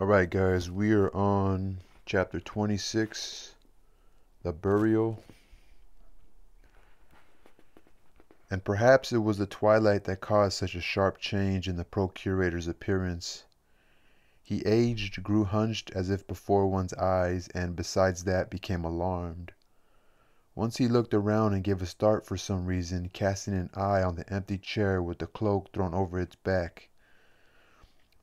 Alright, guys, we are on chapter 26, The Burial. And perhaps it was the twilight that caused such a sharp change in the procurator's appearance. He aged, grew hunched as if before one's eyes, and besides that, became alarmed. Once he looked around and gave a start for some reason, casting an eye on the empty chair with the cloak thrown over its back.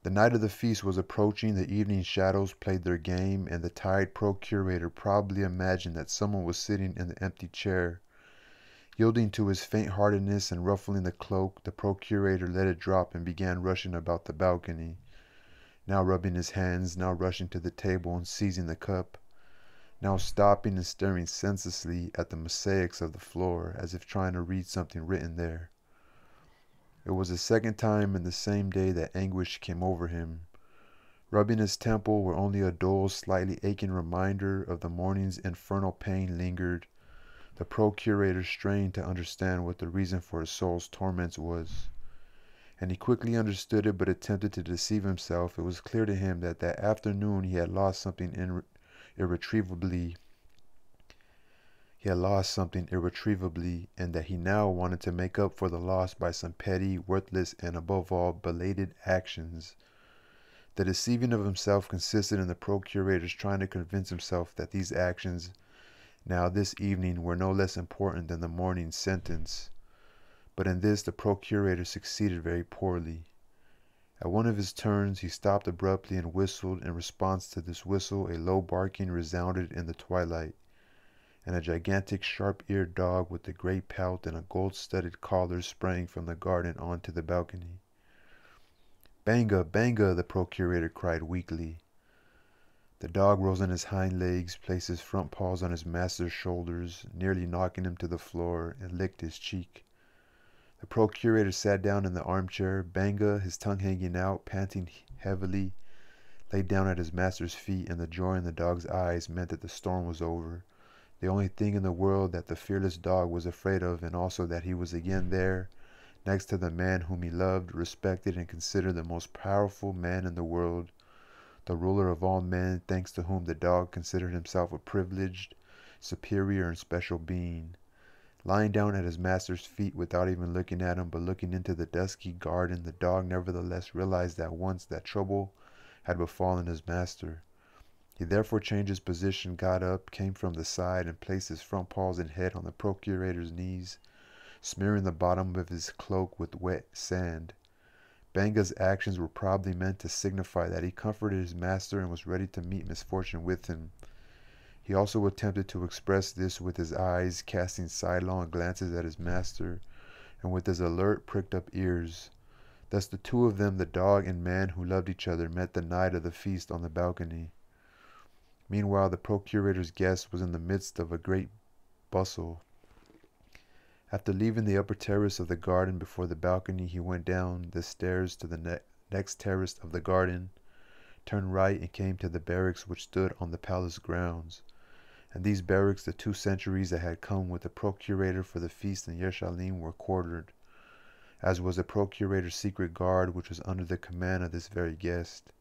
The night of the feast was approaching, the evening shadows played their game, and the tired procurator probably imagined that someone was sitting in the empty chair. Yielding to his faint-heartedness and ruffling the cloak, the procurator let it drop and began rushing about the balcony, now rubbing his hands, now rushing to the table and seizing the cup, now stopping and staring senselessly at the mosaics of the floor, as if trying to read something written there. It was the second time in the same day that anguish came over him. Rubbing his temple where only a dull, slightly aching reminder of the morning's infernal pain lingered, the procurator strained to understand what the reason for his soul's torments was. And he quickly understood it, but attempted to deceive himself. It was clear to him that that afternoon he had lost something irretrievably, and that he now wanted to make up for the loss by some petty, worthless, and above all, belated actions. The deceiving of himself consisted in the procurator's trying to convince himself that these actions, now this evening, were no less important than the morning's sentence. But in this the procurator succeeded very poorly. At one of his turns he stopped abruptly and whistled. In response to this whistle a low barking resounded in the twilight, and a gigantic sharp-eared dog with a great pout and a gold-studded collar sprang from the garden onto the balcony. "Banga, Banga!" the procurator cried weakly. The dog rose on his hind legs, placed his front paws on his master's shoulders, nearly knocking him to the floor, and licked his cheek. The procurator sat down in the armchair. Banga, his tongue hanging out, panting heavily, lay down at his master's feet, and the joy in the dog's eyes meant that the storm was over. The only thing in the world that the fearless dog was afraid of, and also that he was again there, next to the man whom he loved, respected, and considered the most powerful man in the world, the ruler of all men, thanks to whom the dog considered himself a privileged, superior, and special being. Lying down at his master's feet without even looking at him, but looking into the dusky garden, the dog nevertheless realized at once that trouble had befallen his master. He therefore changed his position, got up, came from the side, and placed his front paws and head on the procurator's knees, smearing the bottom of his cloak with wet sand. Banga's actions were probably meant to signify that he comforted his master and was ready to meet misfortune with him. He also attempted to express this with his eyes, casting sidelong glances at his master, and with his alert, pricked-up ears. Thus the two of them, the dog and man who loved each other, met the night of the feast on the balcony. Meanwhile, the procurator's guest was in the midst of a great bustle. After leaving the upper terrace of the garden before the balcony, he went down the stairs to the next terrace of the garden, turned right, and came to the barracks which stood on the palace grounds. And these barracks, the 2 centuries that had come with the procurator for the feast in Yerushalayim, were quartered, as was the procurator's secret guard, which was under the command of this very guest.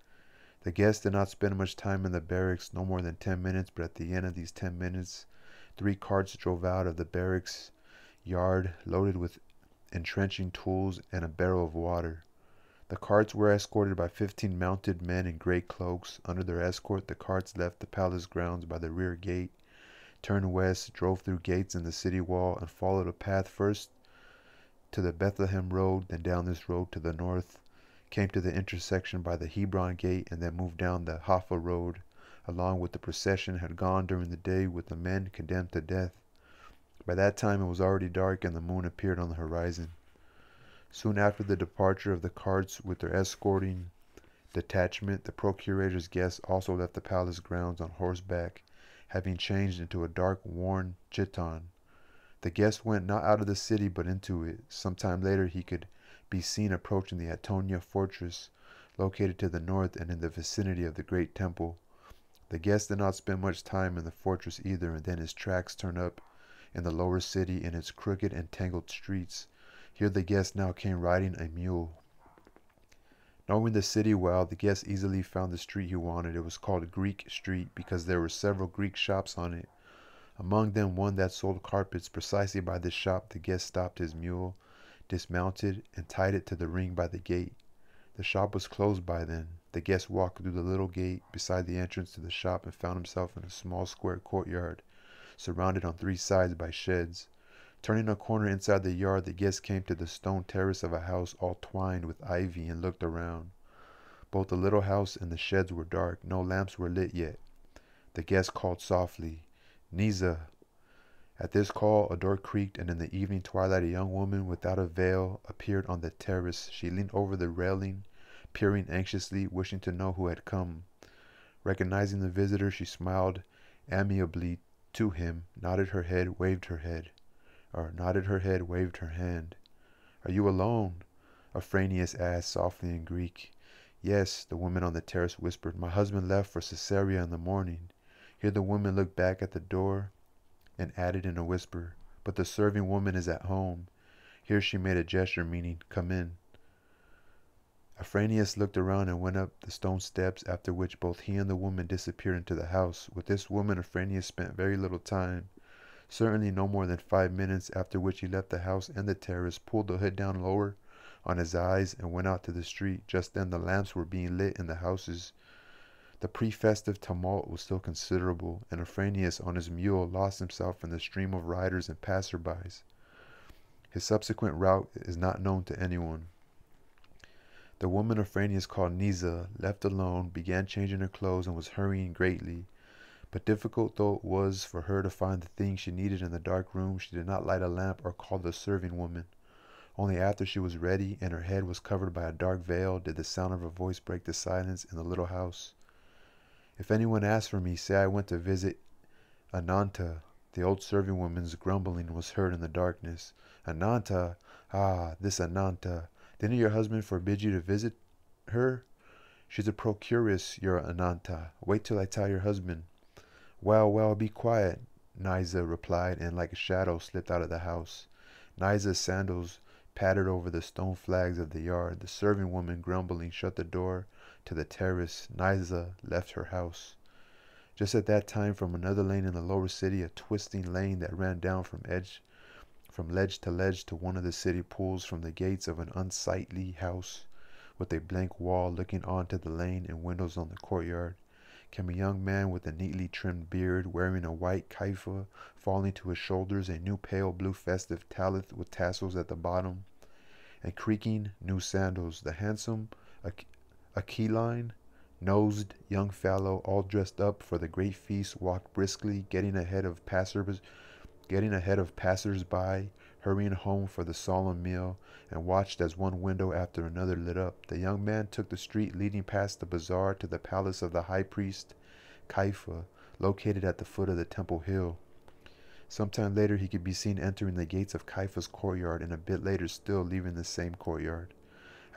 The guest did not spend much time in the barracks, no more than 10 minutes, but at the end of these 10 minutes, 3 carts drove out of the barracks yard, loaded with entrenching tools and a barrel of water. The carts were escorted by 15 mounted men in gray cloaks. Under their escort, the carts left the palace grounds by the rear gate, turned west, drove through gates in the city wall, and followed a path first to the Bethlehem road, then down this road to the north, came to the intersection by the Hebron gate, and then moved down the Haifa road, along with the procession had gone during the day with the men condemned to death. By that time it was already dark, and the moon appeared on the horizon. Soon after the departure of the carts with their escorting detachment, the procurator's guests also left the palace grounds on horseback, having changed into a dark, worn chiton. The guest went not out of the city, but into it. Some time later he could be seen approaching the Antonia fortress, located to the north and in the vicinity of the great temple. The guest did not spend much time in the fortress either, and then his tracks turned up in the lower city in its crooked and tangled streets. Here the guest now came riding a mule. Knowing the city well, the guest easily found the street he wanted. It was called Greek Street because there were several Greek shops on it. Among them one that sold carpets. Precisely by this shop the guest stopped his mule, dismounted, and tied it to the ring by the gate. The shop was closed by then. The guest walked through the little gate beside the entrance to the shop and found himself in a small square courtyard, surrounded on 3 sides by sheds. Turning a corner inside the yard, the guest came to the stone terrace of a house all twined with ivy and looked around. Both the little house and the sheds were dark. No lamps were lit yet. The guest called softly, "Nisa." At this call, a door creaked, and in the evening twilight a young woman without a veil appeared on the terrace. She leaned over the railing, peering anxiously, wishing to know who had come. Recognizing the visitor, she smiled amiably to him, nodded her head, waved her hand. "Are you alone?" Afranius asked softly in Greek. "Yes," the woman on the terrace whispered. "My husband left for Caesarea in the morning." Here the woman looked back at the door and added in a whisper, "But the serving woman is at home." Here she made a gesture meaning, "Come in." Afranius looked around and went up the stone steps, after which both he and the woman disappeared into the house. With this woman Afranius spent very little time, certainly no more than 5 minutes, after which he left the house and the terrace, pulled the hood down lower on his eyes, and went out to the street. Just then the lamps were being lit in the houses. The pre-festive tumult was still considerable, and Afranius on his mule lost himself in the stream of riders and passerbys. His subsequent route is not known to anyone. The woman Afranius called Nisa, left alone, began changing her clothes and was hurrying greatly. But difficult though it was for her to find the things she needed in the dark room, she did not light a lamp or call the serving woman. Only after she was ready and her head was covered by a dark veil did the sound of her voice break the silence in the little house. "If anyone asks for me, say I went to visit Ananta." The old serving woman's grumbling was heard in the darkness. "Ananta? Ah, this Ananta. Didn't your husband forbid you to visit her? She's a procuress, your Ananta. Wait till I tell your husband." "Well, well, be quiet," Nisa replied, and like a shadow slipped out of the house. Nisa's sandals pattered over the stone flags of the yard. The serving woman, grumbling, shut the door to the terrace. Nisa left her house. Just at that time, from another lane in the lower city, a twisting lane that ran down from ledge to ledge to one of the city pools, from the gates of an unsightly house with a blank wall looking onto the lane and windows on the courtyard, came a young man with a neatly trimmed beard, wearing a white kaifa falling to his shoulders, a new pale blue festive talith with tassels at the bottom, and creaking new sandals. The handsome aquiline nosed young fellow, all dressed up for the great feast, walked briskly, getting ahead of passers-by, hurrying home for the solemn meal, and watched as one window after another lit up. The young man took the street leading past the bazaar to the palace of the high priest Kaifa, located at the foot of the temple hill. Sometime later he could be seen entering the gates of Kaifa's courtyard, and a bit later still leaving the same courtyard.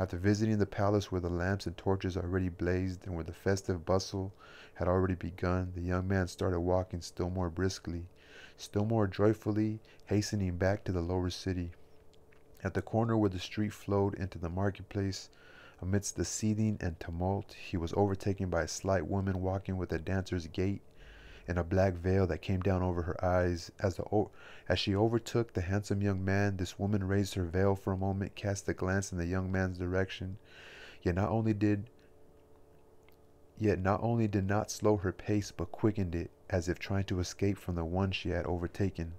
After visiting the palace where the lamps and torches already blazed and where the festive bustle had already begun, the young man started walking still more briskly, still more joyfully, hastening back to the lower city. At the corner where the street flowed into the marketplace, amidst the seething and tumult, he was overtaken by a slight woman walking with a dancer's gait and a black veil that came down over her eyes. As she overtook the handsome young man, this woman raised her veil for a moment, cast a glance in the young man's direction, yet not only did not slow her pace, but quickened it, as if trying to escape from the one she had overtaken.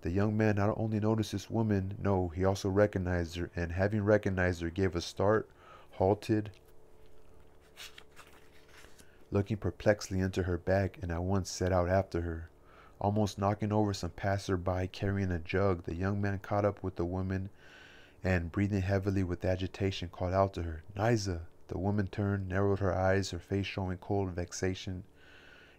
The young man not only noticed this woman, no, he also recognized her, and having recognized her, gave a start, halted, looking perplexedly into her back, and at once set out after her. Almost knocking over some passer-by carrying a jug, the young man caught up with the woman, and, breathing heavily with agitation, called out to her, "Nisa." The woman turned, narrowed her eyes, her face showing cold vexation,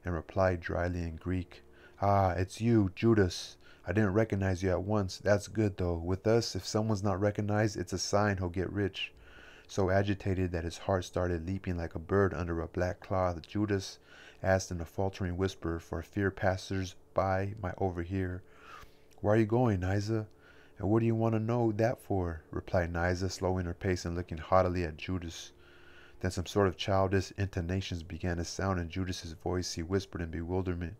and replied dryly in Greek, "Ah, it's you, Judas. I didn't recognize you at once. That's good, though. With us, if someone's not recognized, it's a sign he'll get rich." So agitated that his heart started leaping like a bird under a black cloth, Judas asked in a faltering whisper, for fear passers-by might overhear, "Where are you going, Nisa? And what do you want to know that for?" replied Nisa, slowing her pace and looking haughtily at Judas. Then some sort of childish intonations began to sound in Judas's voice. He whispered in bewilderment,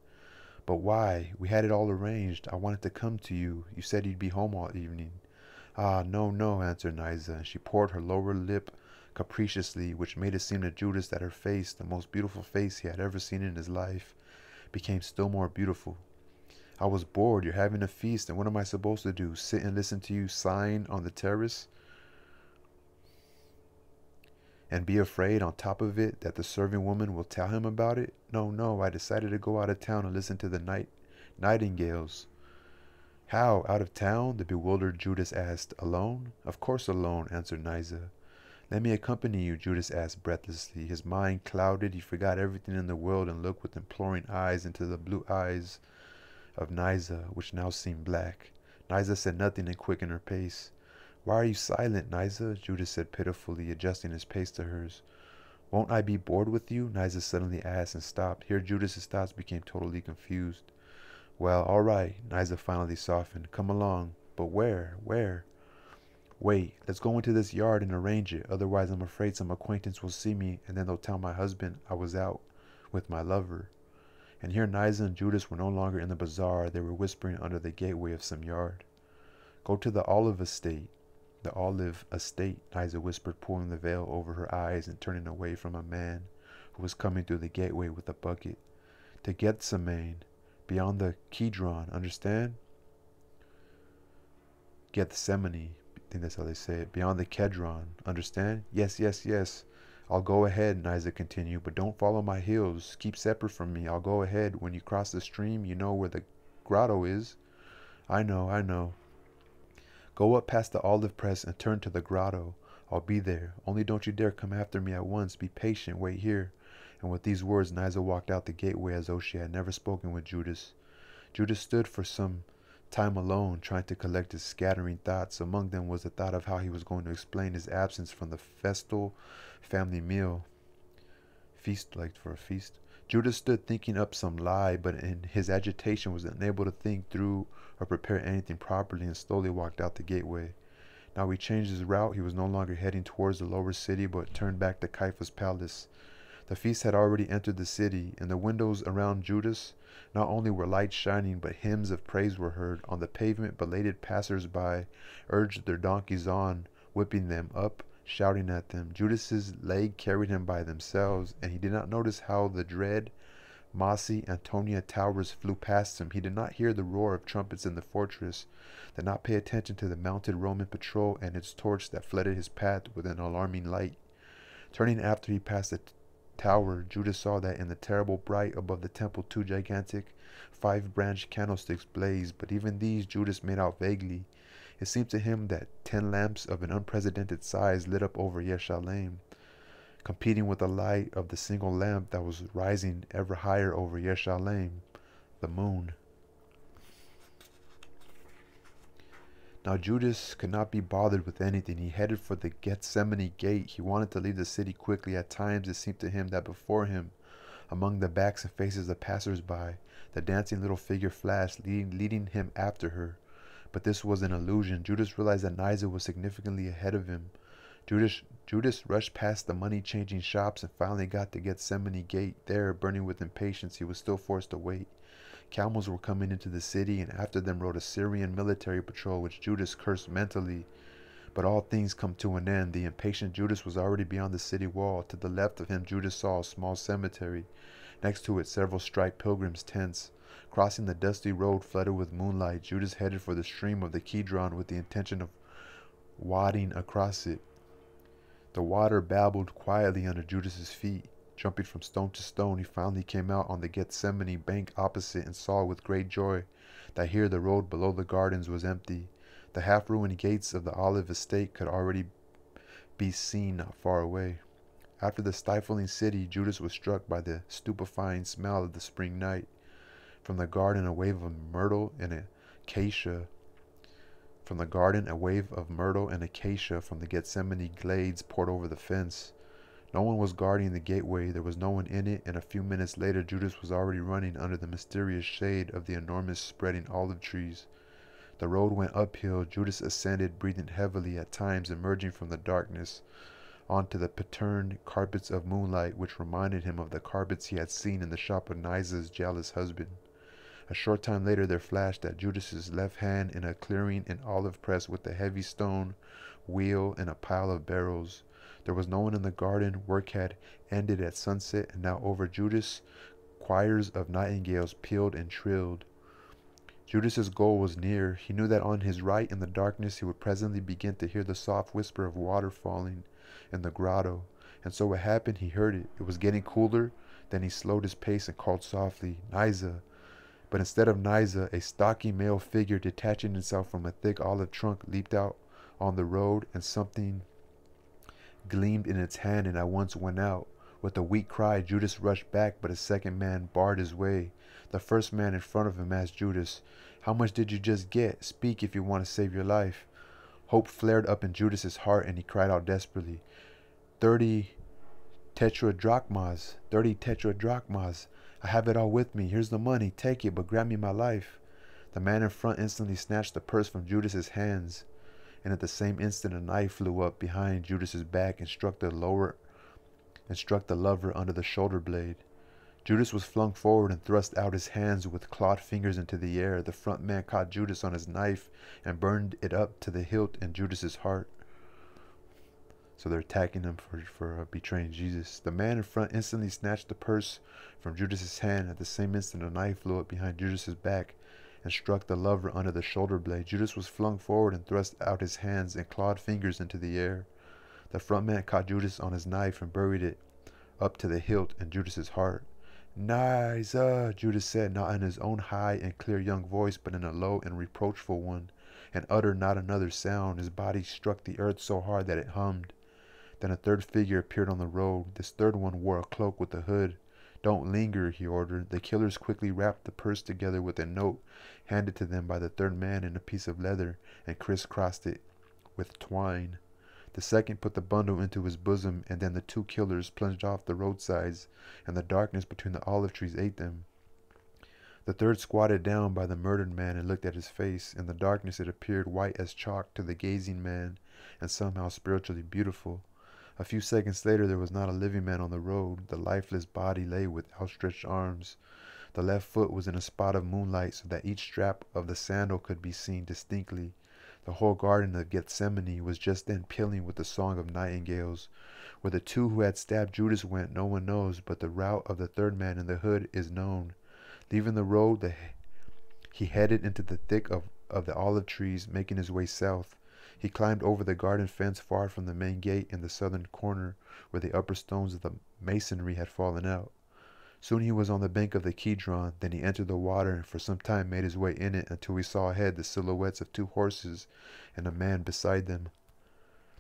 "But why? We had it all arranged. I wanted to come to you. You said you'd be home all evening." "Ah, no, no," answered Niza, and she poured her lower lip capriciously, which made it seem to Judas that her face, the most beautiful face he had ever seen in his life, became still more beautiful. "I was bored. You're having a feast, and what am I supposed to do? Sit and listen to you sighing on the terrace? And be afraid, on top of it, that the serving woman will tell him about it? No, no, I decided to go out of town and listen to the nightingales." "How, out of town?" the bewildered Judas asked. "Alone?" "Of course alone," answered Niza. "Let me accompany you," Judas asked breathlessly. His mind clouded. He forgot everything in the world and looked with imploring eyes into the blue eyes of Niza, which now seemed black. Niza said nothing and quickened her pace. "Why are you silent, Niza?" Judas said pitifully, adjusting his pace to hers. "Won't I be bored with you?" Niza suddenly asked and stopped. Here Judas's thoughts became totally confused. "Well, all right," Niza finally softened. "Come along." "But where? Where?" "Wait, let's go into this yard and arrange it. Otherwise I'm afraid some acquaintance will see me, and then they'll tell my husband I was out with my lover." And here Niza and Judas were no longer in the bazaar. They were whispering under the gateway of some yard. "Go to the olive estate." "The olive estate," Niza whispered, pulling the veil over her eyes and turning away from a man who was coming through the gateway with a bucket. "To Gethsemane, beyond the Kidron, understand?" Gethsemane, I think that's how they say it. "Beyond the Kedron, understand?" "Yes, yes, yes." "I'll go ahead," Niza continued, "but don't follow my heels. Keep separate from me. I'll go ahead. When you cross the stream, you know where the grotto is." "I know, I know." "Go up past the olive press and turn to the grotto. I'll be there. Only don't you dare come after me at once. Be patient. Wait here." And with these words, Niza walked out the gateway as though she had never spoken with Judas. Judas stood for some time alone, trying to collect his scattering thoughts. Among them was the thought of how he was going to explain his absence from the festal family meal. Feast, like for a feast. Judas stood thinking up some lie, but in his agitation was unable to think through or prepare anything properly, and slowly walked out the gateway. Now he changed his route. He was no longer heading towards the lower city, but turned back to Caiaphas' palace. The feast had already entered the city. In the windows around Judas, not only were lights shining, but hymns of praise were heard. On the pavement, belated passers-by urged their donkeys on, whipping them up, shouting at them. Judas's leg carried him by themselves, and he did not notice how the dread, mossy Antonia towers flew past him. He did not hear the roar of trumpets in the fortress, did not pay attention to the mounted Roman patrol and its torch that flooded his path with an alarming light. Turning after he passed the tower, Judas saw that in the terrible bright above the temple 2 gigantic, 5-branched candlesticks blazed, but even these Judas made out vaguely. It seemed to him that 10 lamps of an unprecedented size lit up over Yerushalayim, competing with the light of the single lamp that was rising ever higher over Yerushalayim, the moon. Now Judas could not be bothered with anything. He headed for the Gethsemane gate. He wanted to leave the city quickly. At times it seemed to him that before him, among the backs and faces of passers-by, the dancing little figure flashed, leading him after her. But this was an illusion. Judas realized that Niza was significantly ahead of him. Judas rushed past the money-changing shops and finally got to Gethsemane gate. There, burning with impatience, he was still forced to wait. Camels were coming into the city, and after them rode a Syrian military patrol, which Judas cursed mentally. But all things come to an end. The impatient Judas was already beyond the city wall. To the left of him, Judas saw a small cemetery. Next to it, several striped pilgrims' tents. Crossing the dusty road flooded with moonlight, Judas headed for the stream of the Kidron with the intention of wading across it. The water babbled quietly under Judas's feet. Jumping from stone to stone, he finally came out on the Gethsemane bank opposite and saw with great joy that here the road below the gardens was empty. The half-ruined gates of the olive estate could already be seen not far away. After the stifling city, Judas was struck by the stupefying smell of the spring night. From the garden, a wave of myrtle and acacia from the Gethsemane glades poured over the fence. No one was guarding the gateway. There was no one in it, and a few minutes later Judas was already running under the mysterious shade of the enormous spreading olive trees. The road went uphill. Judas ascended, breathing heavily at times, emerging from the darkness onto the patterned carpets of moonlight, which reminded him of the carpets he had seen in the shop of Nisa's jealous husband. A short time later there flashed at Judas's left hand in a clearing an olive press with a heavy stone wheel and a pile of barrels. There was no one in the garden. Work had ended at sunset, and now over Judas choirs of nightingales pealed and trilled. Judas's goal was near. He knew that on his right in the darkness he would presently begin to hear the soft whisper of water falling in the grotto. And so what happened, he heard it. It was getting cooler. Then he slowed his pace and called softly, "Nisa." But instead of Nisa, a stocky male figure detaching itself from a thick olive trunk leaped out on the road, and something gleamed in its hand and at once went out. With a weak cry, Judas rushed back, but a second man barred his way. The first man in front of him asked Judas, "How much did you just get? Speak if you want to save your life." Hope flared up in Judas's heart, and he cried out desperately, 30 tetradrachmas, 30 tetradrachmas. I have it all with me. Here's the money. Take it, but grant me my life." The man in front instantly snatched the purse from Judas's hands, and at the same instant a knife flew up behind Judas's back and struck the lover under the shoulder blade. Judas was flung forward and thrust out his hands with clawed fingers into the air. The front man caught Judas on his knife and burned it up to the hilt in Judas's heart. So they're attacking him for betraying Jesus. The man in front instantly snatched the purse from Judas's hand. At the same instant, a knife flew up behind Judas's back and struck the lover under the shoulder blade. Judas was flung forward and thrust out his hands and clawed fingers into the air. The front man caught Judas on his knife and buried it up to the hilt in Judas's heart. "Nisa," Judas said, not in his own high and clear young voice, but in a low and reproachful one, and uttered not another sound. His body struck the earth so hard that it hummed. Then a third figure appeared on the road. This third one wore a cloak with a hood. "Don't linger," he ordered. The killers quickly wrapped the purse together with a note handed to them by the third man in a piece of leather and crisscrossed it with twine. The second put the bundle into his bosom, and then the two killers plunged off the roadsides, and the darkness between the olive trees ate them. The third squatted down by the murdered man and looked at his face. In the darkness it appeared white as chalk to the gazing man, and somehow spiritually beautiful. A few seconds later there was not a living man on the road. The lifeless body lay with outstretched arms. The left foot was in a spot of moonlight so that each strap of the sandal could be seen distinctly. The whole garden of Gethsemane was just then pealing with the song of nightingales. Where the two who had stabbed Judas went, no one knows, but the route of the third man in the hood is known. Leaving the road, he headed into the thick of the olive trees, making his way south. He climbed over the garden fence far from the main gate in the southern corner, where the upper stones of the masonry had fallen out. Soon he was on the bank of the Kidron. Then he entered the water and for some time made his way in it until he saw ahead the silhouettes of two horses and a man beside them.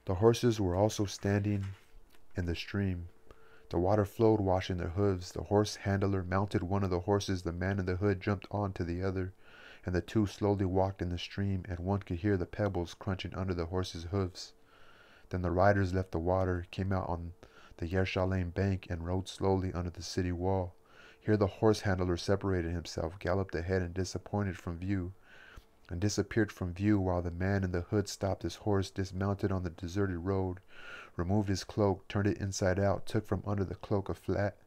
The horses were also standing in the stream. The water flowed, washing their hooves. The horse handler mounted one of the horses. The man in the hood jumped on to the other, and the two slowly walked in the stream, and one could hear the pebbles crunching under the horse's hoofs. Then the riders left the water, came out on the Yerushalayim bank, and rode slowly under the city wall. Here the horse handler separated himself, galloped ahead, and disappeared from view, while the man in the hood stopped his horse, dismounted on the deserted road, removed his cloak, turned it inside out, took from under the cloak a flat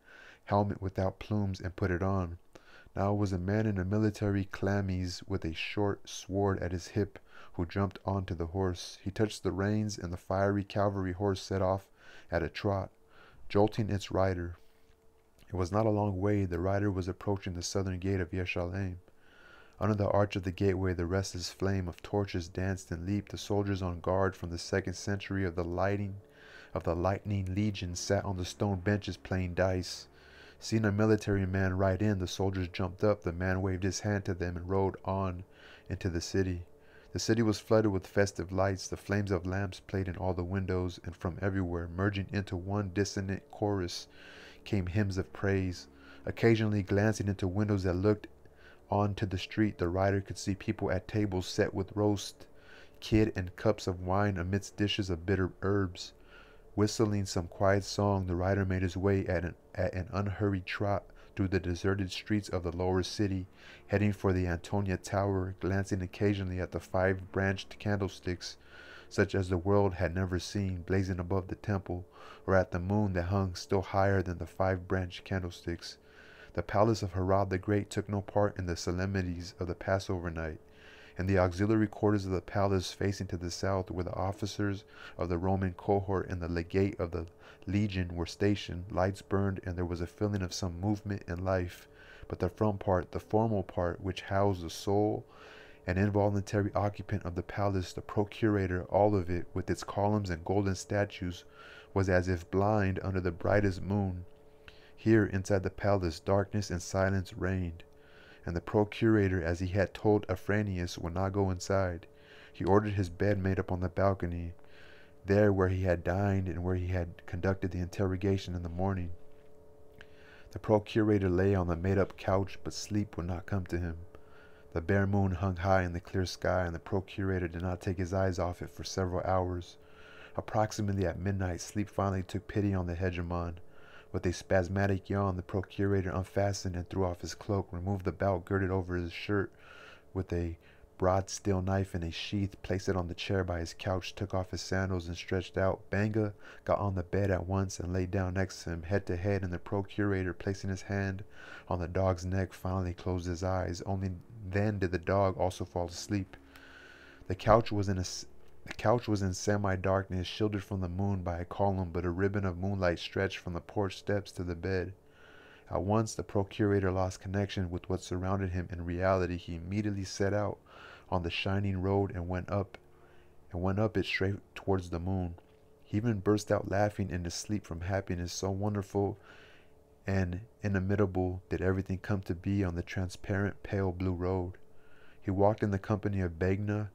helmet without plumes, and put it on. Now it was a man in a military chlamys with a short sword at his hip who jumped onto the horse. He touched the reins, and the fiery cavalry horse set off at a trot, jolting its rider. It was not a long way. The rider was approaching the southern gate of Yerushalayim. Under the arch of the gateway the restless flame of torches danced and leaped. The soldiers on guard from the 2nd century of the lightning legion sat on the stone benches playing dice. Seeing a military man ride in, the soldiers jumped up. The man waved his hand to them and rode on into the city. The city was flooded with festive lights. The flames of lamps played in all the windows, and from everywhere, merging into one dissonant chorus, came hymns of praise. Occasionally glancing into windows that looked on to the street, the rider could see people at tables set with roast kid and cups of wine amidst dishes of bitter herbs. Whistling some quiet song, the rider made his way at an unhurried trot through the deserted streets of the lower city, heading for the Antonia Tower, glancing occasionally at the 5 branched candlesticks such as the world had never seen, blazing above the temple, or at the moon that hung still higher than the 5-branched candlesticks. The palace of Herod the Great took no part in the solemnities of the Passover night. In the auxiliary quarters of the palace facing to the south, where the officers of the Roman cohort and the legate of the legion were stationed, lights burned and there was a feeling of some movement and life. But the front part, the formal part, which housed the sole and involuntary occupant of the palace, the procurator, all of it, with its columns and golden statues, was as if blind under the brightest moon. Here, inside the palace, darkness and silence reigned. And the procurator, as he had told Afranius, would not go inside. He ordered his bed made up on the balcony, there where he had dined and where he had conducted the interrogation in the morning. The procurator lay on the made-up couch, but sleep would not come to him. The bare moon hung high in the clear sky, and the procurator did not take his eyes off it for several hours. Approximately at midnight, sleep finally took pity on the hegemon. With a spasmodic yawn, the procurator unfastened and threw off his cloak, removed the belt girded over his shirt with a broad steel knife in a sheath, placed it on the chair by his couch, took off his sandals and stretched out. Banga got on the bed at once and lay down next to him, head to head, and the procurator, placing his hand on the dog's neck, finally closed his eyes. Only then did the dog also fall asleep. The couch was in semi-darkness, shielded from the moon by a column, but a ribbon of moonlight stretched from the porch steps to the bed. At once the procurator lost connection with what surrounded him. In reality, he immediately set out on the shining road and went up it straight towards the moon. He even burst out laughing in his sleep from happiness, so wonderful and inimitable did everything come to be on the transparent pale blue road. He walked in the company of Banga,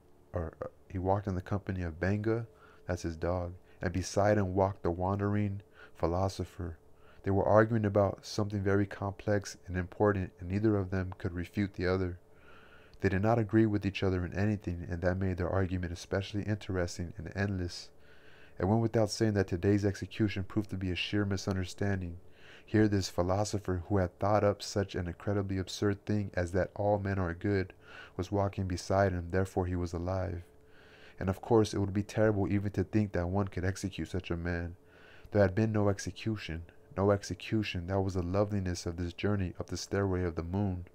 that's his dog, and beside him walked the wandering philosopher. They were arguing about something very complex and important, and neither of them could refute the other. They did not agree with each other in anything, and that made their argument especially interesting and endless. It went without saying that today's execution proved to be a sheer misunderstanding. Here this philosopher, who had thought up such an incredibly absurd thing as that all men are good, was walking beside him, therefore he was alive. And of course it would be terrible even to think that one could execute such a man. There had been no execution, that was the loveliness of this journey up the stairway of the moon.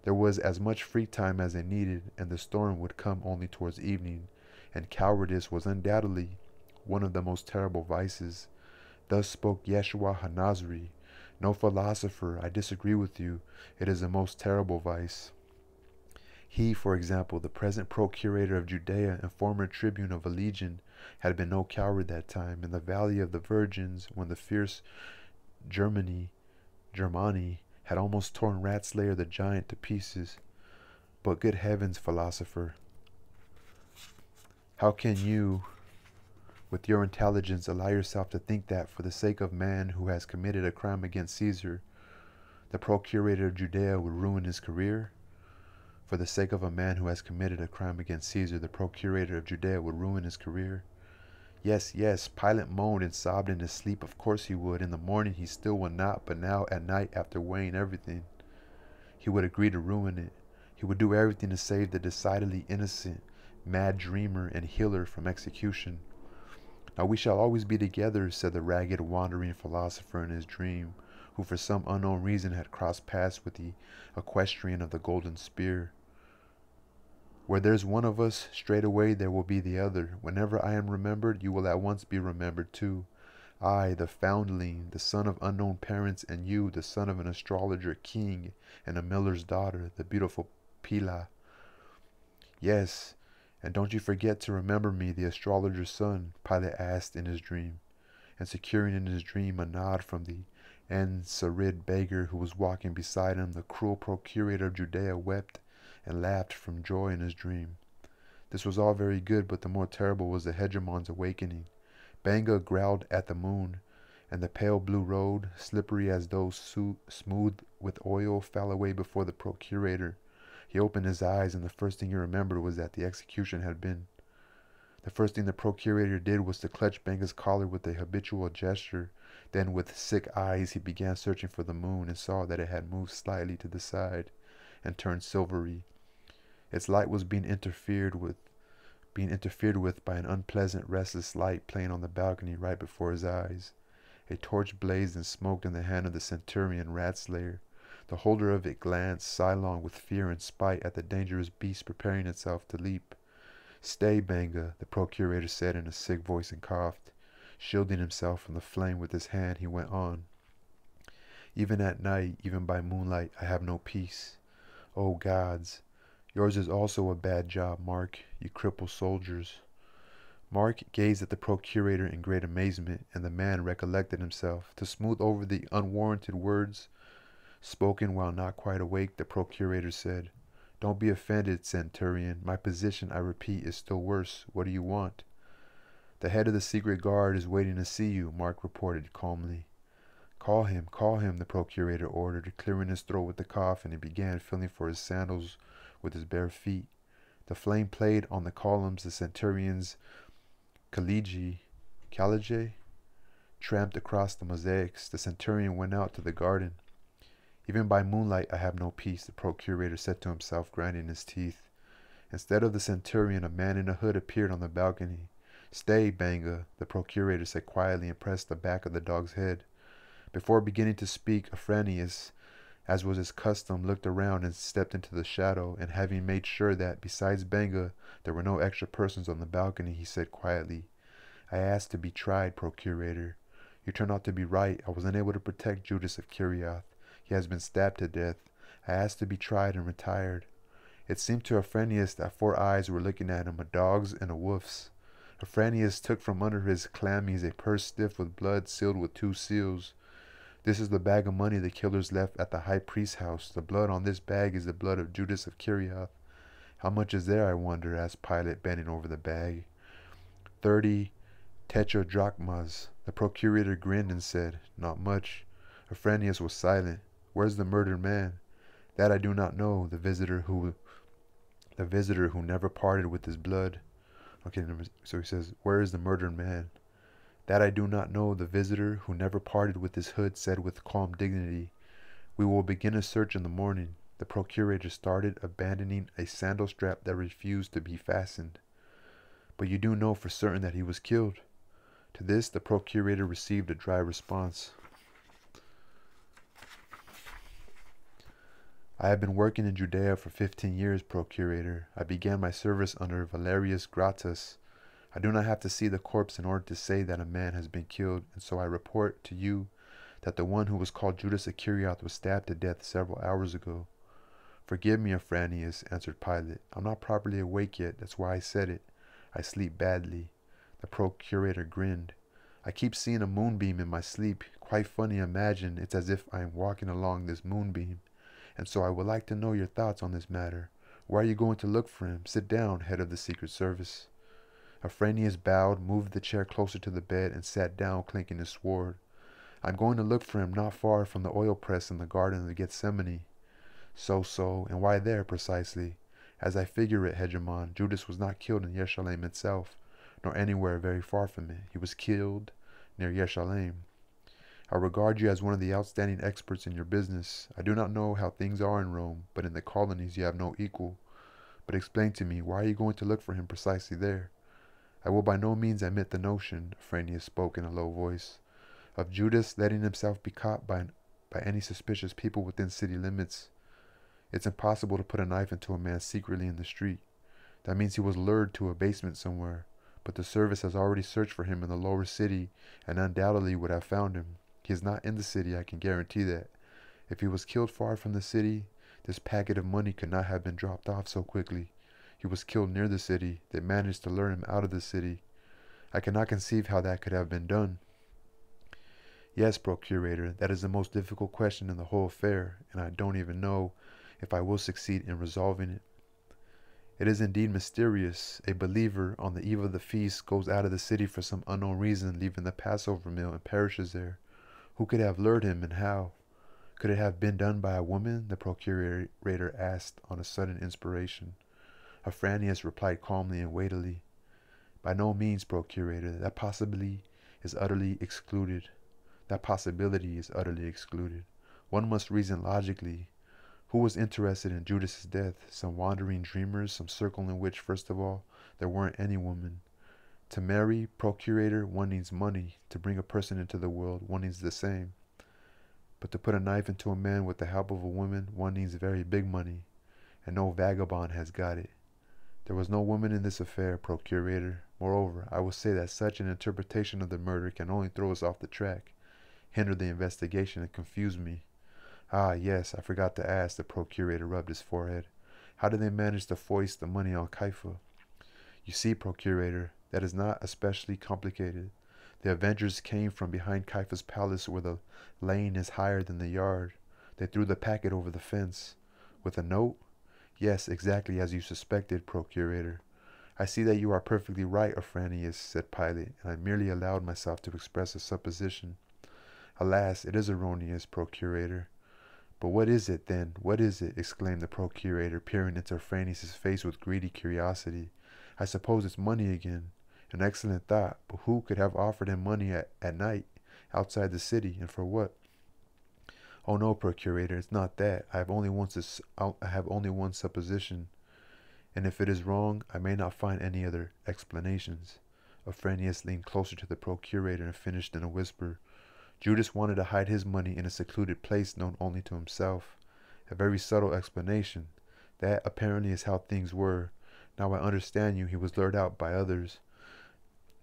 There was as much free time as they needed, and the storm would come only towards evening, and cowardice was undoubtedly one of the most terrible vices. Thus spoke Yeshua HaNazri. No philosopher, I disagree with you, it is the most terrible vice. He, for example, the present procurator of Judea and former tribune of a legion, had been no coward that time. In the valley of the Virgins, when the fierce Germani had almost torn Ratslayer the giant to pieces. But good heavens, philosopher, how can you, with your intelligence, allow yourself to think that for the sake of man who has committed a crime against Caesar, the procurator of Judea would ruin his career? For the sake of a man who has committed a crime against Caesar, the procurator of Judea would ruin his career? Yes, yes, Pilate moaned and sobbed in his sleep. Of course he would. In the morning he still would not, but now at night, after weighing everything, he would agree to ruin it. He would do everything to save the decidedly innocent, mad dreamer and healer from execution. Now we shall always be together, said the ragged, wandering philosopher in his dream, who for some unknown reason had crossed paths with the equestrian of the golden spear. Where there's one of us, straightway there will be the other. Whenever I am remembered, you will at once be remembered too. I, the foundling, the son of unknown parents, and you, the son of an astrologer king and a miller's daughter, the beautiful Pila. Yes, and don't you forget to remember me, the astrologer's son, Pilate asked in his dream, and securing in his dream a nod from the Ansarid beggar who was walking beside him, the cruel procurator of Judea wept and laughed from joy in his dream. This was all very good, but the more terrible was the hegemon's awakening. Banga growled at the moon, and the pale blue road, slippery as though smoothed with oil, fell away before the procurator. He opened his eyes, and the first thing he remembered was that the execution had been. The first thing the procurator did was to clutch Banga's collar with a habitual gesture. Then, with sick eyes, he began searching for the moon, and saw that it had moved slightly to the side and turned silvery. Its light was being interfered with being interfered with by an unpleasant, restless light playing on the balcony right before his eyes. A torch blazed and smoked in the hand of the centurion Ratslayer. The holder of it glanced sidelong with fear and spite at the dangerous beast preparing itself to leap. "Stay, Banga," the procurator said in a sick voice and coughed. Shielding himself from the flame with his hand, he went on. "Even at night, even by moonlight, I have no peace. Oh gods, yours is also a bad job, Mark, you crippled soldiers." Mark gazed at the procurator in great amazement, and the man recollected himself. To smooth over the unwarranted words spoken while not quite awake, the procurator said, "Don't be offended, centurion. My position, I repeat, is still worse. What do you want?" "The head of the secret guard is waiting to see you," Mark reported calmly. Call him," the procurator ordered, clearing his throat with the cough, and he began feeling for his sandals with his bare feet. The flame played on the columns. The centurion's caligae tramped across the mosaics. The centurion went out to the garden. "Even by moonlight I have no peace," the procurator said to himself, grinding his teeth. Instead of the centurion, a man in a hood appeared on the balcony. "Stay, Banga," the procurator said quietly, and pressed the back of the dog's head. Before beginning to speak, Afranius, as was his custom, looked around and stepped into the shadow, and having made sure that, besides Banga, there were no extra persons on the balcony, he said quietly, "I asked to be tried, procurator. You turned out to be right. I was unable to protect Judas of Kerioth. He has been stabbed to death. I asked to be tried and retired." It seemed to Afranius that 4 eyes were looking at him, a dog's and a wolf's. Afranius took from under his chlamys a purse stiff with blood sealed with 2 seals. "This is the bag of money the killers left at the high priest's house. The blood on this bag is the blood of Judas of Kerioth." "How much is there, I wonder?" asked Pilate, bending over the bag. 30 tetradrachmas. The procurator grinned and said, "Not much." Afranius was silent. "Where's the murdered man?" "That I do not know. The visitor who never parted with his blood." Okay, so he says, "Where is the murdered man?" "That I do not know," the visitor who never parted with his hood said with calm dignity. "We will begin a search in the morning." The procurator started, abandoning a sandal strap that refused to be fastened. "But you do know for certain that he was killed?" To this, the procurator received a dry response. "I have been working in Judea for 15 years, procurator. I began my service under Valerius Gratus. I do not have to see the corpse in order to say that a man has been killed, and so I report to you that the one who was called Judas of Kerioth was stabbed to death several hours ago." "Forgive me, Afranius," answered Pilate. "I'm not properly awake yet. That's why I said it. I sleep badly." The procurator grinned. "I keep seeing a moonbeam in my sleep. Quite funny, imagine. It's as if I am walking along this moonbeam. And so I would like to know your thoughts on this matter. Where are you going to look for him? Sit down, head of the Secret Service." Afranius bowed, moved the chair closer to the bed, and sat down, clinking his sword. "I'm going to look for him not far from the oil press in the Garden of Gethsemane." So, and why there, precisely?" "As I figure it, Hegemon, Judas was not killed in Yeshalem itself, nor anywhere very far from it. He was killed near Yeshalem. I regard you as one of the outstanding experts in your business. I do not know how things are in Rome, but in the colonies you have no equal. But explain to me, why are you going to look for him precisely there?" "I will by no means admit the notion," Afranius spoke in a low voice, "of Judas letting himself be caught by any suspicious people within city limits. It's impossible to put a knife into a man secretly in the street. That means he was lured to a basement somewhere. But the service has already searched for him in the lower city, and undoubtedly would have found him. He is not in the city, I can guarantee that. If he was killed far from the city, this packet of money could not have been dropped off so quickly. He was killed near the city. They managed to lure him out of the city. I cannot conceive how that could have been done." "Yes, procurator, that is the most difficult question in the whole affair, and I don't even know if I will succeed in resolving it. It is indeed mysterious. A believer, on the eve of the feast, goes out of the city for some unknown reason, leaving the Passover meal, and perishes there. Who could have lured him, and how? Could it have been done by a woman?" the procurator asked on a sudden inspiration. Afranius replied calmly and weightily, "By no means, procurator. That possibility is utterly excluded. One must reason logically. Who was interested in Judas's death? Some wandering dreamers, some circle in which, first of all, There weren't any women. To marry, procurator, one needs money. To bring a person into the world, one needs the same. But to put a knife into a man with the help of a woman, one needs very big money, and no vagabond has got it. There was no woman in this affair, procurator. Moreover, I will say that such an interpretation of the murder can only throw us off the track, hinder the investigation, and confuse me. Ah, yes, I forgot to ask. The procurator rubbed his forehead. How did they manage to foist the money on Kaifa? You see, procurator, that is not especially complicated. The avengers came from behind Kaifa's palace where the lane is higher than the yard. They threw the packet over the fence. With a note? Yes, exactly as you suspected, procurator. I see that you are perfectly right, Afranius, said Pilate, and I merely allowed myself to express a supposition. Alas, it is erroneous, procurator. But what is it, then? What is it? Exclaimed the procurator, peering into Afranius' face with greedy curiosity. I suppose it's money again. An excellent thought, but who could have offered him money at night, outside the city, and for what? Oh no, procurator, it's not that. I have only one supposition, and if it is wrong, I may not find any other explanations. Afranius leaned closer to the procurator and finished in a whisper. Judas wanted to hide his money in a secluded place known only to himself. A very subtle explanation. That apparently is how things were. Now I understand you. He was lured out by others.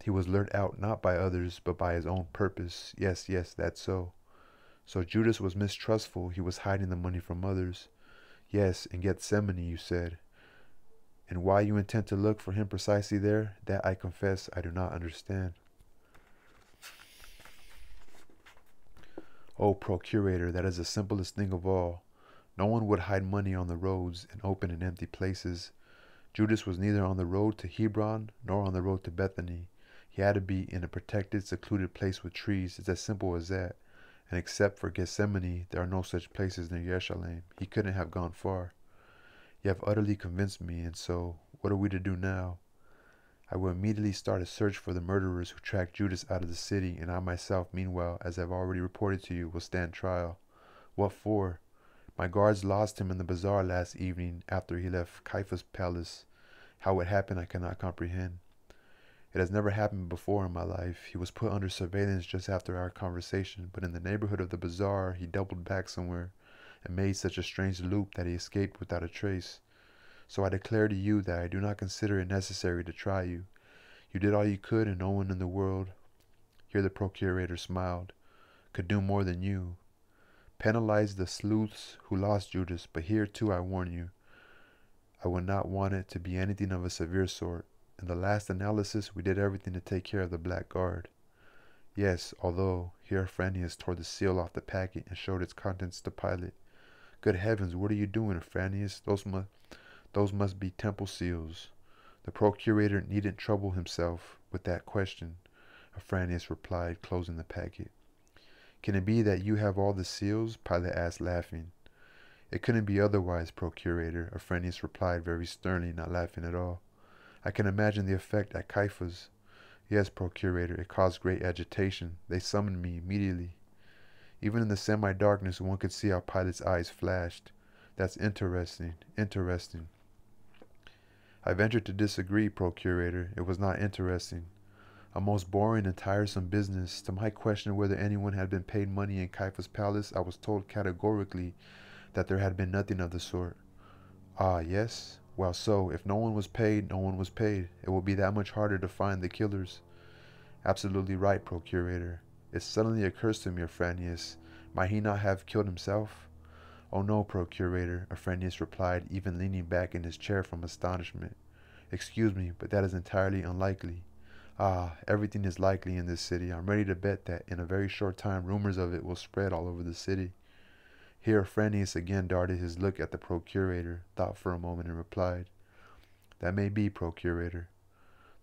He was lured out not by others, but by his own purpose. Yes, that's so. So Judas was mistrustful. He was hiding the money from others. Yes, in Gethsemane, you said. And why you intend to look for him precisely there, that I confess I do not understand. Oh, procurator, that is the simplest thing of all. No one would hide money on the roads in open and empty places. Judas was neither on the road to Hebron nor on the road to Bethany. He had to be in a protected, secluded place with trees. It's as simple as that. And except for Gethsemane, there are no such places near Jerusalem. He couldn't have gone far. You have utterly convinced me, and so, what are we to do now? I will immediately start a search for the murderers who tracked Judas out of the city, and I myself, meanwhile, as I've already reported to you, will stand trial. What for? My guards lost him in the bazaar last evening after he left Kaifa's palace. How it happened I cannot comprehend. It has never happened before in my life. He was put under surveillance just after our conversation, but in the neighborhood of the bazaar he doubled back somewhere and made such a strange loop that he escaped without a trace. So I declare to you that I do not consider it necessary to try you. You did all you could, and no one in the world, here the procurator smiled, could do more than you. Penalize the sleuths who lost Judas, but here too I warn you, I would not want it to be anything of a severe sort. In the last analysis, we did everything to take care of the blackguard. Yes, although, here Afranius tore the seal off the packet and showed its contents to Pilate. Good heavens, what are you doing, Afranius? Those must be temple seals. The procurator needn't trouble himself with that question, Afranius replied, closing the packet. Can it be that you have all the seals? Pilate asked, laughing. It couldn't be otherwise, procurator, Afranius replied very sternly, not laughing at all. I can imagine the effect at Kaifa's. Yes, procurator, it caused great agitation. They summoned me immediately. Even in the semi-darkness, one could see how Pilate's eyes flashed. That's interesting. I ventured to disagree, procurator. It was not interesting. A most boring and tiresome business. To my question whether anyone had been paid money in Kaifa's palace, I was told categorically that there had been nothing of the sort. Ah, yes? Well, so, if no one was paid, no one was paid. It will be that much harder to find the killers. Absolutely right, procurator. It suddenly occurs to me, Afranius, might he not have killed himself? Oh no, procurator, Afranius replied, even leaning back in his chair from astonishment. Excuse me, but that is entirely unlikely. Ah, everything is likely in this city. I'm ready to bet that in a very short time rumors of it will spread all over the city. Here Afranius again darted his look at the procurator, thought for a moment, and replied, That may be, procurator.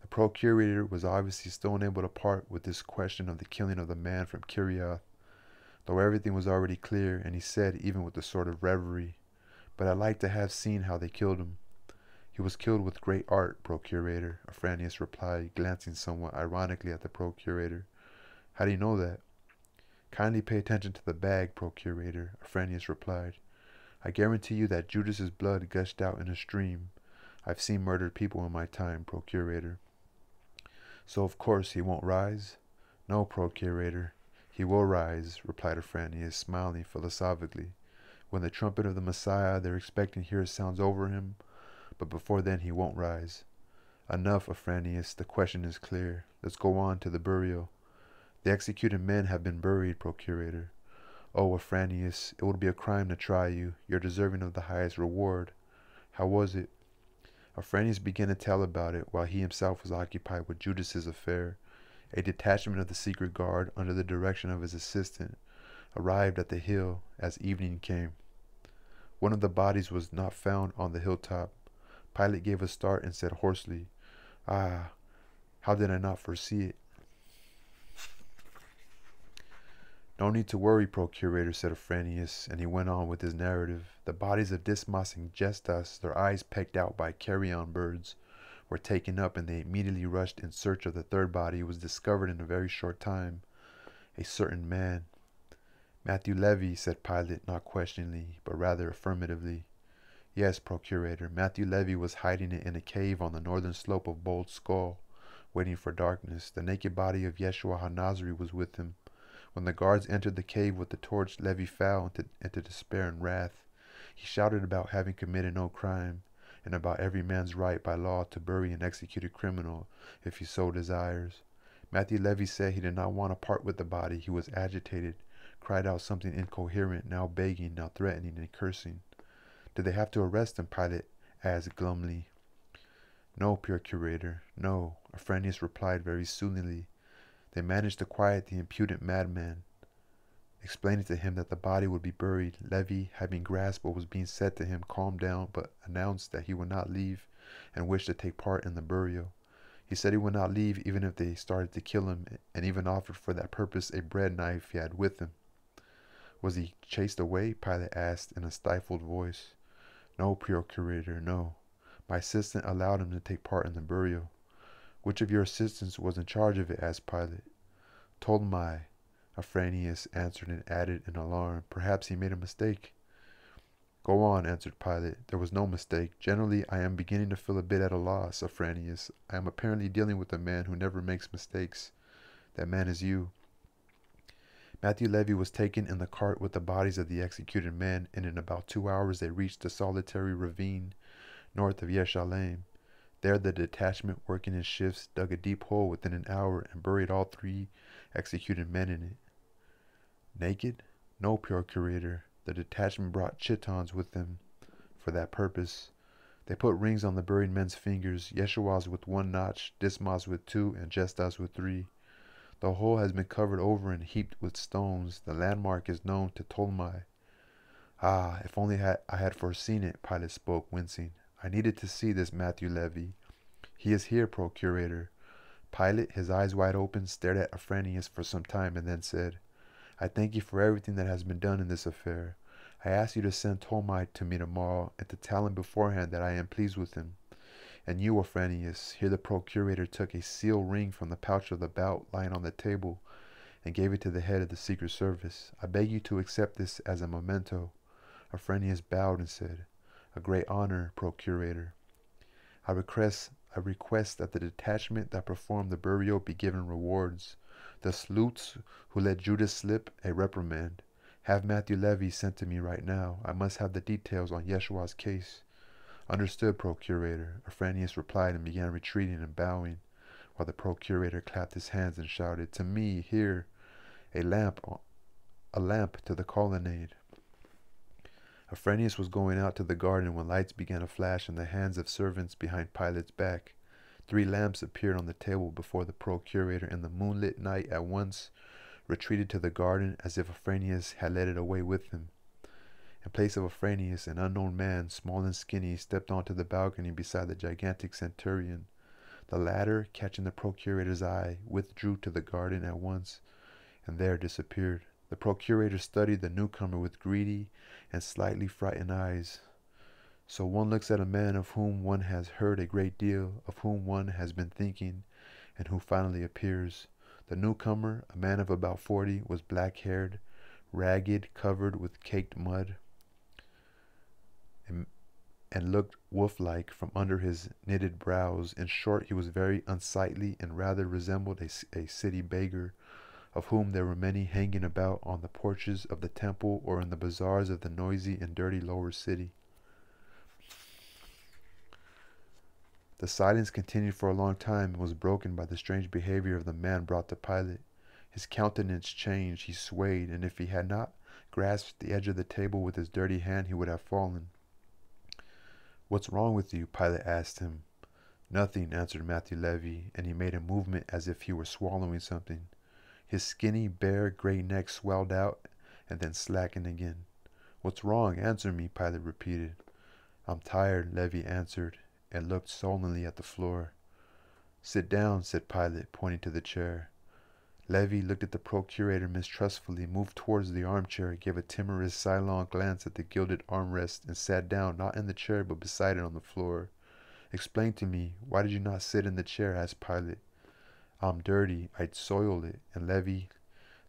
The procurator was obviously still unable to part with this question of the killing of the man from Koroviev, though everything was already clear, and he said, even with a sort of reverie, But I'd like to have seen how they killed him. He was killed with great art, procurator, Afranius replied, glancing somewhat ironically at the procurator. How do you know that? Kindly pay attention to the bag, procurator, Afranius replied. I guarantee you that Judas's blood gushed out in a stream. I've seen murdered people in my time, Procurator. So of course he won't rise? No, Procurator. He will rise, replied Afranius, smiling philosophically. When the trumpet of the Messiah they're expecting here sounds over him, but before then he won't rise. Enough, Afranius, the question is clear. Let's go on to the burial. The executed men have been buried, Procurator. Oh, Afranius, it would be a crime to try you. You're deserving of the highest reward. How was it? Afranius began to tell about it while he himself was occupied with Judas's affair. A detachment of the secret guard, under the direction of his assistant, arrived at the hill as evening came. One of the bodies was not found on the hilltop. Pilate gave a start and said hoarsely, "Ah, how did I not foresee it?" "No need to worry, Procurator," said Afranius, and he went on with his narrative. The bodies of Dismas and Gestas, their eyes pecked out by carrion birds, were taken up, and they immediately rushed in search of the third body, who was discovered in a very short time, a certain man. "Matthew Levy," said Pilate, not questioningly, but rather affirmatively. "Yes, Procurator, Matthew Levy was hiding in a cave on the northern slope of Bold Skull, waiting for darkness. The naked body of Yeshua HaNazari was with him. When the guards entered the cave with the torch, Levy fell into despair and wrath. He shouted about having committed no crime, and about every man's right by law to bury an executed criminal if he so desires. Matthew Levy said he did not want to part with the body. He was agitated, cried out something incoherent, now begging, now threatening and cursing. Did they have to arrest him? Pilate asked glumly. No, Procurator, no, Afranius replied very soothingly. They managed to quiet the impudent madman. Explaining to him that the body would be buried, Levy, having grasped what was being said to him, calmed down, but announced that he would not leave and wished to take part in the burial. He said he would not leave even if they started to kill him, and even offered for that purpose a bread knife he had with him. Was he chased away? Pilate asked in a stifled voice. No, Procurator, no. My assistant allowed him to take part in the burial. Which of your assistants was in charge of it? Asked Pilate. Ptolemy, Afranius answered, and added in alarm, perhaps he made a mistake. Go on, answered Pilate. There was no mistake. Generally, I am beginning to feel a bit at a loss, Afranius. I am apparently dealing with a man who never makes mistakes. That man is you. Matthew Levy was taken in the cart with the bodies of the executed men, and in about 2 hours they reached a solitary ravine north of Yerushalayim. There the detachment, working in shifts, dug a deep hole within an hour and buried all 3 executed men in it. Naked? No, Procurator. The detachment brought chitons with them for that purpose. They put rings on the buried men's fingers, Yeshua's with 1 notch, Dismas with 2, and Gestas with 3. The whole has been covered over and heaped with stones. The landmark is known to Ptolemy. Ah, if only I had foreseen it, Pilate spoke, wincing. I needed to see this Matthew Levy. He is here, Procurator. Pilate, his eyes wide open, stared at Afranius for some time and then said, I thank you for everything that has been done in this affair. I ask you to send Ptolemy to me tomorrow and to tell him beforehand that I am pleased with him. And you, Afranius, here the Procurator took a seal ring from the pouch of the belt lying on the table and gave it to the head of the Secret Service. I beg you to accept this as a memento. Afranius bowed and said, A great honor, Procurator. I request that the detachment that performed the burial be given rewards. The sleuths who let Judas slip, a reprimand. Have Matthew Levy sent to me right now. I must have the details on Yeshua's case. Understood, Procurator. Afranius replied and began retreating and bowing, while the Procurator clapped his hands and shouted, To me, here, a lamp to the colonnade. Afranius was going out to the garden when lights began to flash in the hands of servants behind Pilate's back. 3 lamps appeared on the table before the Procurator, and the moonlit night at once retreated to the garden as if Afranius had led it away with him. In place of Afranius, an unknown man, small and skinny, stepped onto the balcony beside the gigantic centurion. The latter, catching the Procurator's eye, withdrew to the garden at once, and there disappeared. The Procurator studied the newcomer with greedy and slightly frightened eyes. So one looks at a man of whom one has heard a great deal, of whom one has been thinking, and who finally appears. The newcomer, a man of about 40, was black-haired, ragged, covered with caked mud. and looked wolf-like from under his knitted brows. In short, he was very unsightly, and rather resembled a city beggar, of whom there were many hanging about on the porches of the temple or in the bazaars of the noisy and dirty lower city. The silence continued for a long time and was broken by the strange behavior of the man brought to Pilate. His countenance changed, he swayed, and if he had not grasped the edge of the table with his dirty hand, he would have fallen. "What's wrong with you?" Pilate asked him. "Nothing," answered Matthew Levy, and he made a movement as if he were swallowing something. His skinny, bare, gray neck swelled out and then slackened again. "What's wrong? Answer me," Pilate repeated. "I'm tired," Levy answered, and looked sullenly at the floor. "Sit down," said Pilate, pointing to the chair. Levy looked at the procurator mistrustfully, moved towards the armchair, gave a timorous, sidelong glance at the gilded armrest, and sat down, not in the chair, but beside it on the floor. "Explain to me, why did you not sit in the chair?" asked Pilate. "I'm dirty. I'd soil it," and Levy,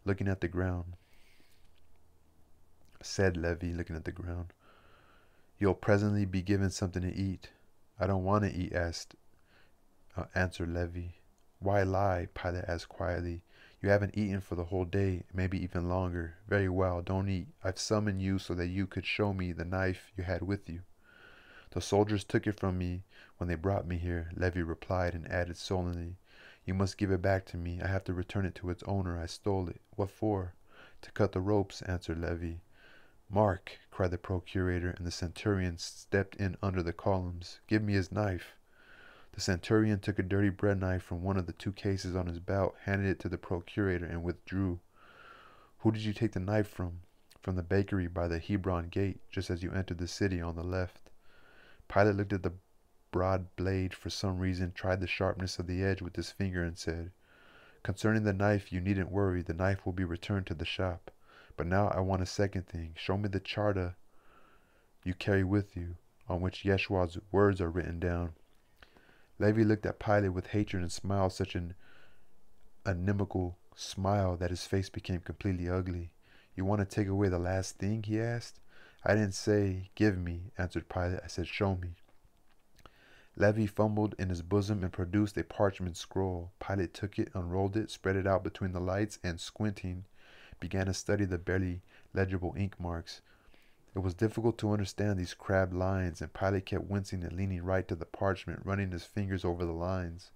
looking at the ground. "You'll presently be given something to eat." "I don't want to eat," answered Levy. "Why lie?" Pilate asked quietly. "You haven't eaten for the whole day, maybe even longer. Very well, don't eat. I've summoned you so that you could show me the knife you had with you." "The soldiers took it from me when they brought me here," Levy replied, and added sullenly, "You must give it back to me. I have to return it to its owner. I stole it." "What for?" "To cut the ropes," answered Levy. "Mark!" cried the procurator, and the centurion stepped in under the columns. "Give me his knife." The centurion took a dirty bread knife from one of the two cases on his belt, handed it to the procurator, and withdrew. "Who did you take the knife from?" "From the bakery by the Hebron gate, just as you entered the city, on the left." Pilate looked at the broad blade, for some reason, tried the sharpness of the edge with his finger, and said, "Concerning the knife, you needn't worry. The knife will be returned to the shop. But now I want a second thing. Show me the charta you carry with you, on which Yeshua's words are written down." Levy looked at Pilate with hatred and smiled such an inimical smile that his face became completely ugly. "You want to take away the last thing?" he asked. "I didn't say, 'Give me,'" answered Pilate. "I said, 'Show me.'" Levy fumbled in his bosom and produced a parchment scroll. Pilate took it, unrolled it, spread it out between the lights, and, squinting, began to study the barely legible ink marks. It was difficult to understand these crabbed lines, and Pilate kept wincing and leaning right to the parchment, running his fingers over the lines.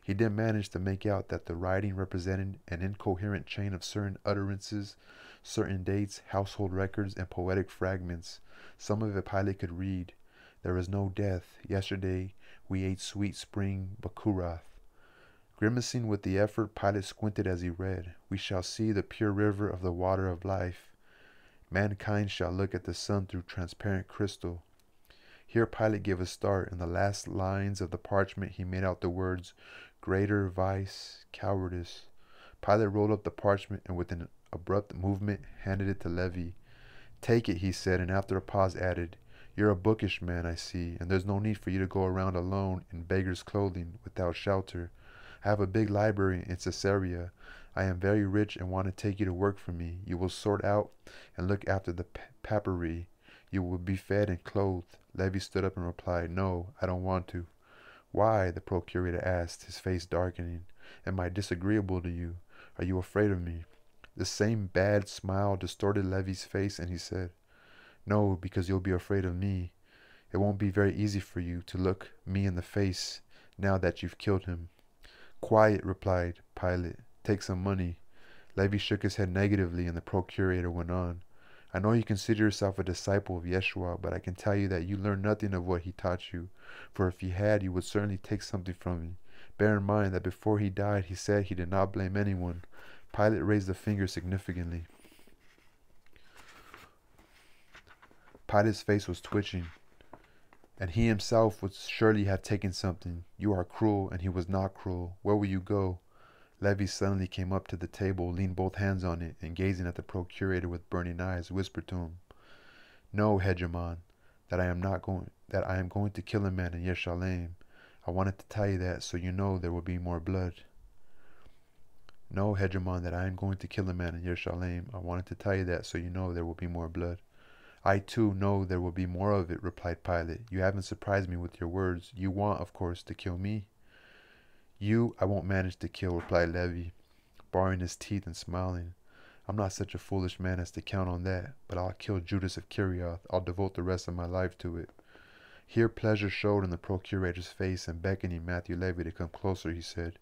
He did manage to make out that the writing represented an incoherent chain of certain utterances, certain dates, household records, and poetic fragments. Some of it Pilate could read. "There is no death. Yesterday we ate sweet spring bakurath." Grimacing with the effort, Pilate squinted as he read. "We shall see the pure river of the water of life. Mankind shall look at the sun through transparent crystal." Here Pilate gave a start. In the last lines of the parchment he made out the words, "Greater vice, cowardice." Pilate rolled up the parchment and with an abrupt movement handed it to Levy. "Take it," he said, and after a pause added, "You're a bookish man, I see, and there's no need for you to go around alone in beggar's clothing, without shelter. I have a big library in Caesarea. I am very rich and want to take you to work for me. You will sort out and look after the papyri. You will be fed and clothed." Levy stood up and replied, "No, I don't want to." "Why?" the procurator asked, his face darkening. "Am I disagreeable to you? Are you afraid of me?" The same bad smile distorted Levy's face, and he said, "No, because you'll be afraid of me. It won't be very easy for you to look me in the face now that you've killed him." "Quiet," replied Pilate. "Take some money." Levy shook his head negatively, and the procurator went on. "I know you consider yourself a disciple of Yeshua, but I can tell you that you learned nothing of what he taught you, for if you had, you would certainly take something from me. Bear in mind that before he died, he said he did not blame anyone." Pilate raised a finger significantly. Pilate's face was twitching, and he himself would surely have taken something. "You are cruel," and he was not cruel. "Where will you go?" Levy suddenly came up to the table, leaned both hands on it, and gazing at the procurator with burning eyes, whispered to him, "Know, hegemon, that I am going to kill a man in Yerushalayim. I wanted to tell you that so you know there will be more blood." "Know, hegemon, that I am going to kill a man in Yerushalayim. I wanted to tell you that so you know there will be more blood." I too know there will be more of it, replied Pilate. You haven't surprised me with your words. You want, of course, to kill me. You I won't manage to kill, replied Levy, baring his teeth and smiling. I'm not such a foolish man as to count on that, but I'll kill Judas of Kerioth. I'll devote the rest of my life to it. Here pleasure showed in the procurator's face, and beckoning Matthew Levy to come closer, he said,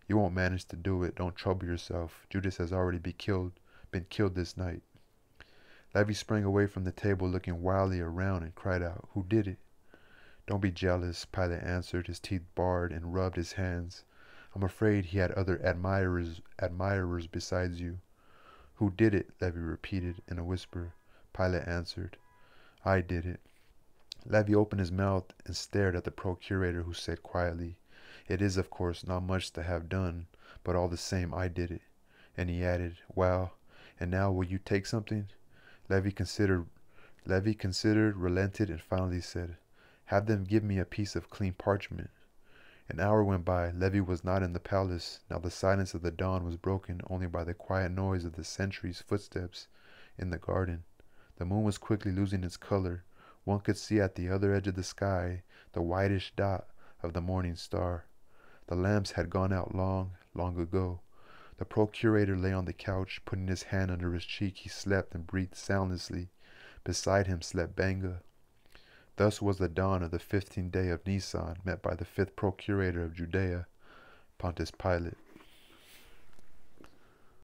You won't manage to do it. Don't trouble yourself. Judas has already been killed this night. Levy sprang away from the table, looking wildly around, and cried out, Who did it? Don't be jealous, Pilate answered, his teeth bared, and rubbed his hands. I'm afraid he had other admirers besides you. Who did it? Levy repeated in a whisper. Pilate answered, I did it. Levy opened his mouth and stared at the procurator, who said quietly, It is, of course, not much to have done, but all the same I did it. And he added, Well, and now will you take something? Levy considered, relented, and finally said, Have them give me a piece of clean parchment. An hour went by. Levy was not in the palace. Now the silence of the dawn was broken only by the quiet noise of the sentry's footsteps in the garden. The moon was quickly losing its color. One could see at the other edge of the sky the whitish dot of the morning star. The lamps had gone out long, long ago. The procurator lay on the couch, putting his hand under his cheek. He slept and breathed soundlessly. Beside him slept Banga. Thus was the dawn of the 15th day of Nisan, met by the 5th procurator of Judea, Pontius Pilate.